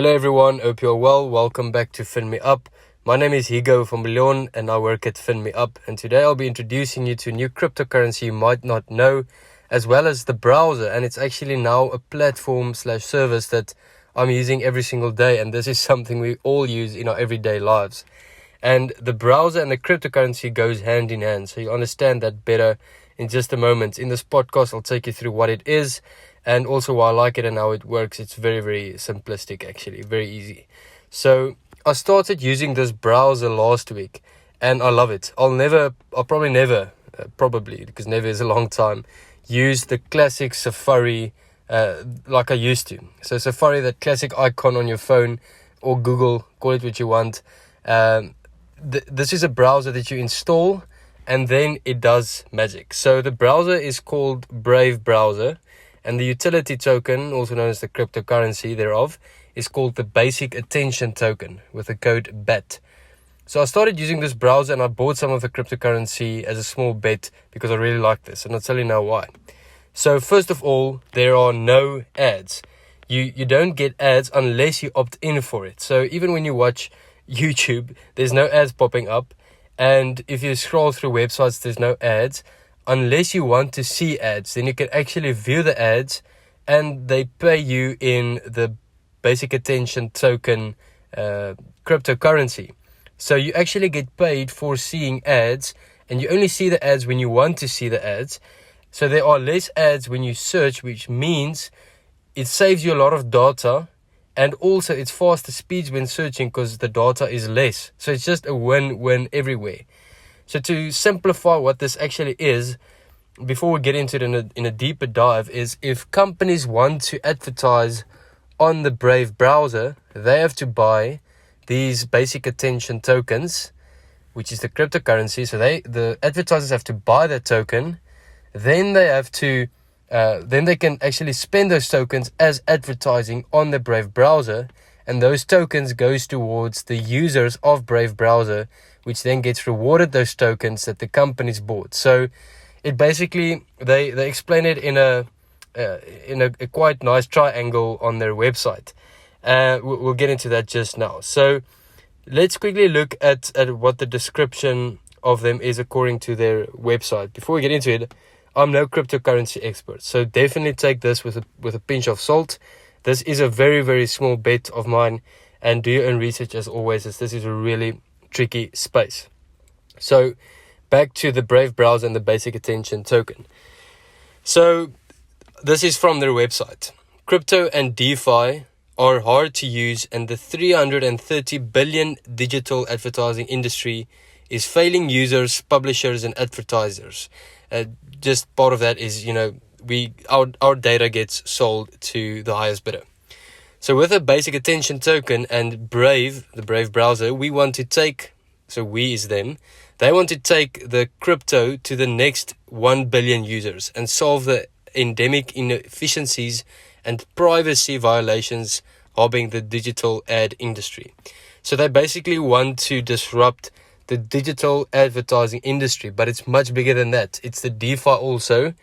Hello everyone, hope you're well. Welcome back to FinMeUp. My name is Higo from Lyon and I work at FinMeUp, and today I'll be introducing you to a new cryptocurrency you might not know, as well as the browser, and it's actually now a platform/service that I'm using every single day, and this is something we all use in our everyday lives. And the browser and the cryptocurrency goes hand in hand, so you understand that better in just a moment. In this podcast, I'll take you through what it is and also why I like it and how it works. It's very, very simplistic, actually, very easy. So I started using this browser last week and I love it. I'll probably never, because never is a long time, use the classic Safari like I used to. So Safari, that classic icon on your phone, or Google, call it what you want. This is a browser that you install and then it does magic. So the browser is called Brave Browser, and the utility token, also known as the cryptocurrency thereof, is called the Basic Attention Token with the code BAT. So I started using this browser and I bought some of the cryptocurrency as a small bet because I really like this, and I'll tell you now why. So first of all, there are no ads. You don't get ads unless you opt in for it. So even when you watch YouTube, there's no ads popping up. And if you scroll through websites, there's no ads. Unless you want to see ads, then you can actually view the ads, and they pay you in the Basic Attention Token cryptocurrency. So you actually get paid for seeing ads, and you only see the ads when you want to see the ads. So there are less ads when you search, which means it saves you a lot of data, and also it's faster speeds when searching because the data is less. So it's just a win-win everywhere. So to simplify what this actually is, before we get into it in a deeper dive, is if companies want to advertise on the Brave browser, they have to buy these Basic Attention Tokens, which is the cryptocurrency. So the advertisers have to buy that token, then they have to then they can actually spend those tokens as advertising on the Brave browser, and those tokens goes towards the users of Brave browser, which then gets rewarded those tokens that the companies bought. So it basically, they explain it in a quite nice triangle on their website. We'll get into that just now. So let's quickly look at what the description of them is according to their website. Before we get into it, I'm no cryptocurrency expert, so definitely take this with a pinch of salt. This is a very, very small bet of mine, and do your own research as always, as this is a really tricky space. So back to the Brave browser and the Basic Attention Token. So this is from their website. Crypto and DeFi are hard to use, and the 330 billion digital advertising industry is failing users, publishers, and advertisers. Just part of that is, our data gets sold to the highest bidder. So with a Basic Attention Token and Brave, the Brave browser, we want to take, so we is them, they want to take the crypto to the next 1 billion users and solve the endemic inefficiencies and privacy violations harboring the digital ad industry. So they basically want to disrupt the digital advertising industry, but it's much bigger than that. It's the DeFi also,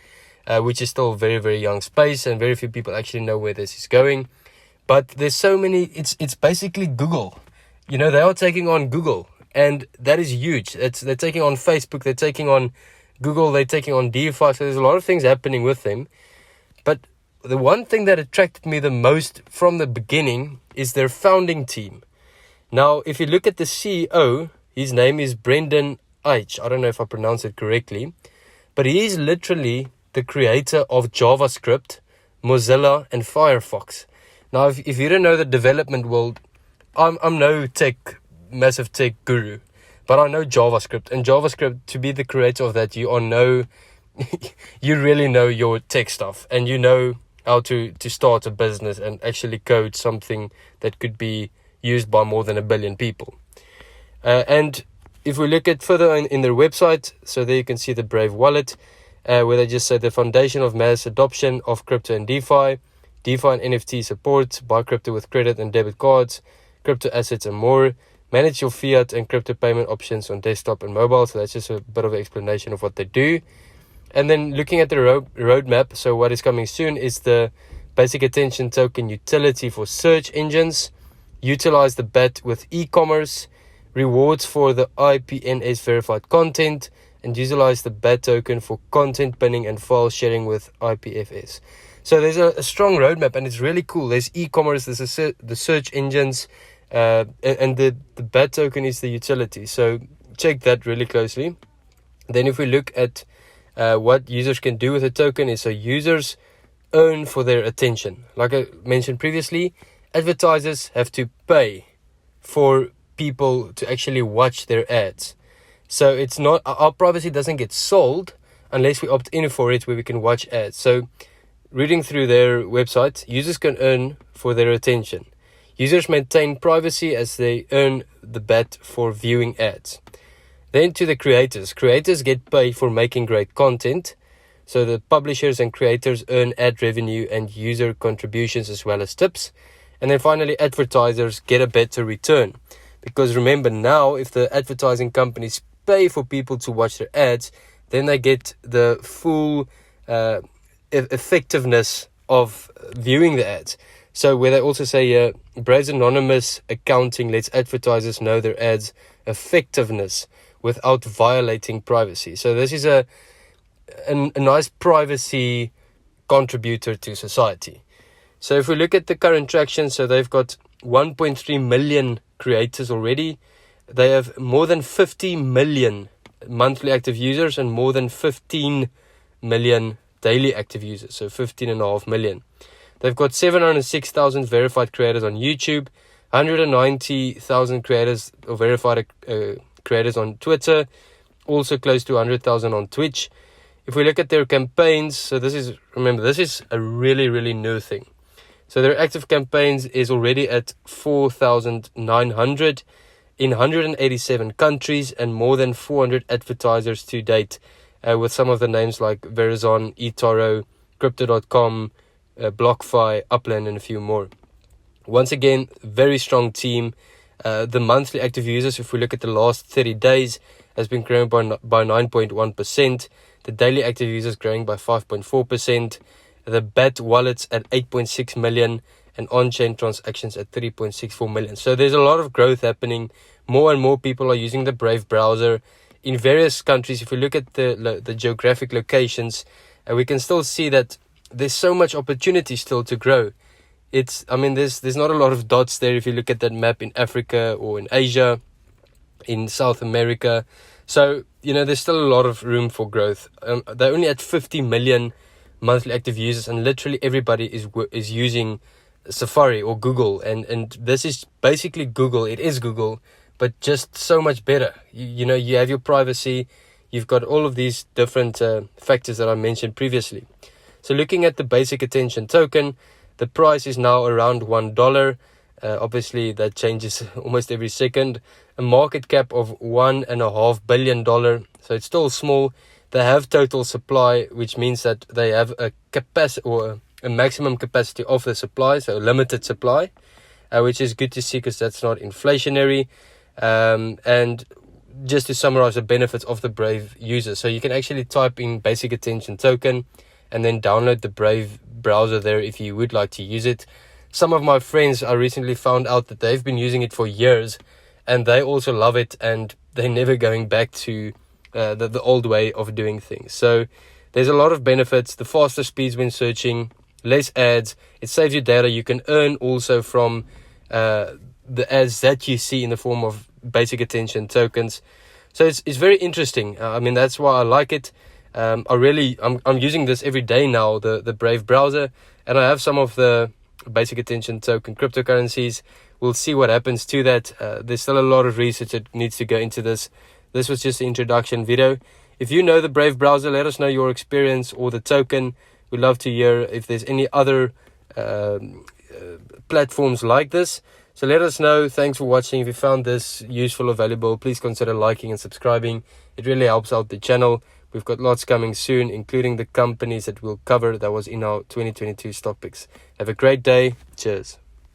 which is still a very, very young space, and very few people actually know where this is going. But there's so many, it's basically Google. They are taking on Google, and that is huge. They're taking on Facebook, they're taking on Google, they're taking on DeFi, so there's a lot of things happening with them. But the one thing that attracted me the most from the beginning is their founding team. Now, if you look at the CEO, his name is Brendan H. I don't know if I pronounced it correctly, but he is literally the creator of JavaScript, Mozilla, and Firefox. Now, if you don't know the development world, I'm no massive tech guru, but I know JavaScript. And JavaScript, to be the creator of that, you really know your tech stuff, and you know how to start a business and actually code something that could be used by more than 1 billion people. And if we look at further in their website, so there you can see the Brave wallet, where they just say the foundation of mass adoption of crypto and DeFi and NFT support, buy crypto with credit and debit cards, crypto assets and more, manage your fiat and crypto payment options on desktop and mobile. So that's just a bit of an explanation of what they do. And then looking at the roadmap, so what is coming soon is the Basic Attention Token utility for search engines, utilize the bet with e-commerce, rewards for the IPNS verified content, and utilize the bet token for content pinning and file sharing with IPFS. So there's a strong roadmap, and it's really cool. There's e-commerce, there's the search engines, and the bet token is the utility. So check that really closely. Then if we look at what users can do with the token, is so users earn for their attention. Like I mentioned previously, advertisers have to pay for people to actually watch their ads. So it's not, our privacy doesn't get sold unless we opt in for it, where we can watch ads. So reading through their website, users can earn for their attention. Users maintain privacy as they earn the bet for viewing ads. Then to the creators. Creators get paid for making great content. So the publishers and creators earn ad revenue and user contributions as well as tips. And then finally, advertisers get a better return. Because remember now, if the advertising companies pay for people to watch their ads, then they get the full effectiveness of viewing the ads. So where they also say Brave's anonymous accounting lets advertisers know their ads' effectiveness without violating privacy. So this is a nice privacy contributor to society. So if we look at the current traction, so they've got 1.3 million creators already. They have more than 50 million monthly active users and more than 15 million daily active users. So 15.5 million. They've got 706,000 verified creators on YouTube, 190,000 creators or verified creators on Twitter, also close to 100,000 on Twitch. If we look at their campaigns, so this is a really, really new thing. So their active campaigns is already at 4,900 in 187 countries and more than 400 advertisers to date, with some of the names like Verizon, eToro, Crypto.com, BlockFi, Upland, and a few more. Once again, very strong team. The monthly active users, if we look at the last 30 days, has been growing by 9.1%. The daily active users growing by 5.4%. The bet wallets at 8.6 million and on-chain transactions at 3.64 million. So there's a lot of growth happening. More and more people are using the Brave browser in various countries. If we look at the geographic locations, we can still see that there's so much opportunity still to grow. There's not a lot of dots there if you look at that map in Africa or in Asia, in South America. So, there's still a lot of room for growth. They're only at 50 million monthly active users, and literally everybody is using Safari or Google, and this is basically Google. It is Google, but just so much better. You have your privacy, you've got all of these different factors that I mentioned previously. So looking at the basic attention token, the price is now around $1. Obviously that changes almost every second. A market cap of $1.5 billion, so it's still small. They have total supply, which means that they have a capacity or a maximum capacity of the supply, so limited supply, which is good to see because that's not inflationary. And just to summarize the benefits of the Brave user, so you can actually type in basic attention token and then download the Brave browser there if you would like to use it. Some of my friends, I recently found out that they've been using it for years and they also love it, and they're never going back to the old way of doing things. So there's a lot of benefits. The faster speeds when searching, less ads, it saves you data. You can earn also from the ads that you see in the form of basic attention tokens. So it's very interesting. That's why I like it. I'm using this every day now, the Brave browser, and I have some of the basic attention token cryptocurrencies. We'll see what happens to that. There's still a lot of research that needs to go into this. This was just the introduction video. If you know the Brave browser, let us know your experience or the token. We'd love to hear if there's any other platforms like this. So let us know. Thanks for watching. If you found this useful or valuable, please consider liking and subscribing. It really helps out the channel. We've got lots coming soon, including the companies that we'll cover that was in our 2022 stock picks. Have a great day. Cheers.